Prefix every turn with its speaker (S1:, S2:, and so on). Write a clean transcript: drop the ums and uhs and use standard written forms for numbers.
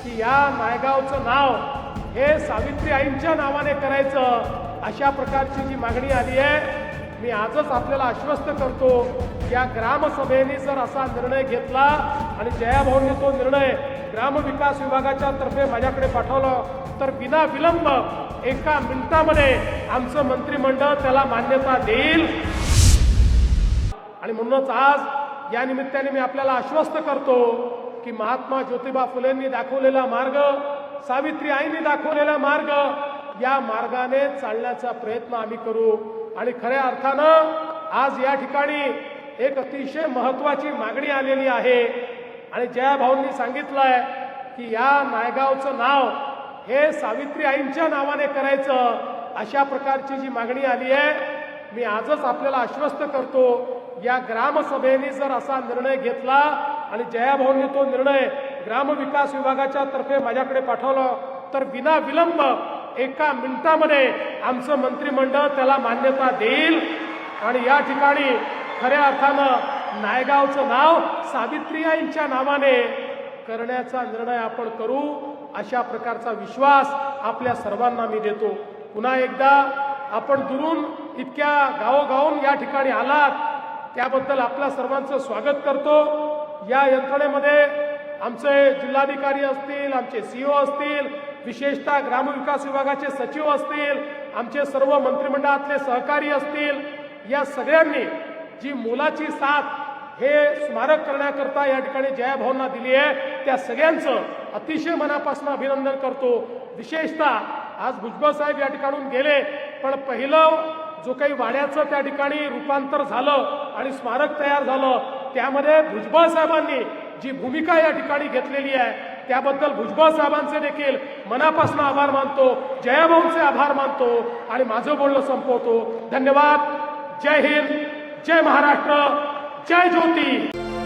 S1: की या नायगावचं नाव हे सावित्री आईंच्या नावाने करायचं, अशा प्रकारची जी मागणी आली आहे, मी आजच आपल्याला आश्वस्त करतो, या ग्रामसभेने जर असा निर्णय घेतला आणि जयाभाऊंनी तो निर्णय ग्रामविकास विभागाच्या तर्फे माझ्याकडे पाठवला, तर विना विलंब 1 मिनिटामध्ये आमचं मंत्रिमंडळ त्याला मान्यता देईल। आणि म्हणूनच आज या निमित्ताने मी आपल्याला आश्वस्त करतो की महात्मा ज्योतिबा फुलेंनी दाखवलेला मार्ग, सावित्री आईंनी दाखवलेला मार्ग, या मार्गाने चालण्याचा प्रयत्न आम्ही करू। आणि खऱ्या अर्थानं आज या ठिकाणी एक अतिशय महत्त्वाची मागणी आलेली आहे आणि जयाभाऊंनी सांगितलंय की या नायगावचं नाव हे सावित्री आईंच्या नावाने करायचं, अशा प्रकारची जी मागणी आली आहे, मी आजच आपल्याला आश्वस्त करतो, या ग्रामसभेने जर असा निर्णय घेतला आणि जयाभाऊंनी तो निर्णय ग्रामविकास विभागाच्या तर्फे माझ्याकडे पाठवला, तर विना विलंब 1 मिनिटामध्ये आमचं मंत्रिमंडळ त्याला मान्यता देईल। आणि या ठिकाणी खऱ्या अर्थानं नायगावचं नाव सावित्री आईंच्या नावाने करण्याचा निर्णय आपण करू, अशा प्रकारचा विश्वास आपल्या सर्वांना मी देतो। पुन्हा एकदा आपण दुरून इतक्या गावोगावून या ठिकाणी आलात, त्याबद्दल आपल्या सर्वांचं स्वागत करतो। या यंत्रणेमध्ये आमचे जिल्हाधिकारी असतील, आमचे सीओ असतील, विशेषतः ग्रामविकास विभागाचे सचिव असतील, आमचे सर्व मंत्रिमंडळातले सहकारी असतील, या सगळ्यांनी जी मोलाची साथ हे स्मारक करण्याकरता या ठिकाणी जयाभाऊंना दिली आहे, त्या सगळ्यांचं अतिशय मनापासून अभिनंदन करतो। विशेषतः आज भुजबळ साहेब या ठिकाणून गेले, पण पहिलं जो काही वाड्याचं त्या ठिकाणी रूपांतर झालं आणि स्मारक तयार झालं, त्यामध्ये भुजबळ साहेबांनी जी भूमिका या ठिकाणी घेतलेली आहे, त्याबद्दल भुजबळ साहेबांचे देखील मनापासून आभार मानतो, जयाभाऊंचे आभार मानतो आणि माझं बोलणं संपवतो। धन्यवाद। जय हिंद, जय महाराष्ट्र, जय ज्योती।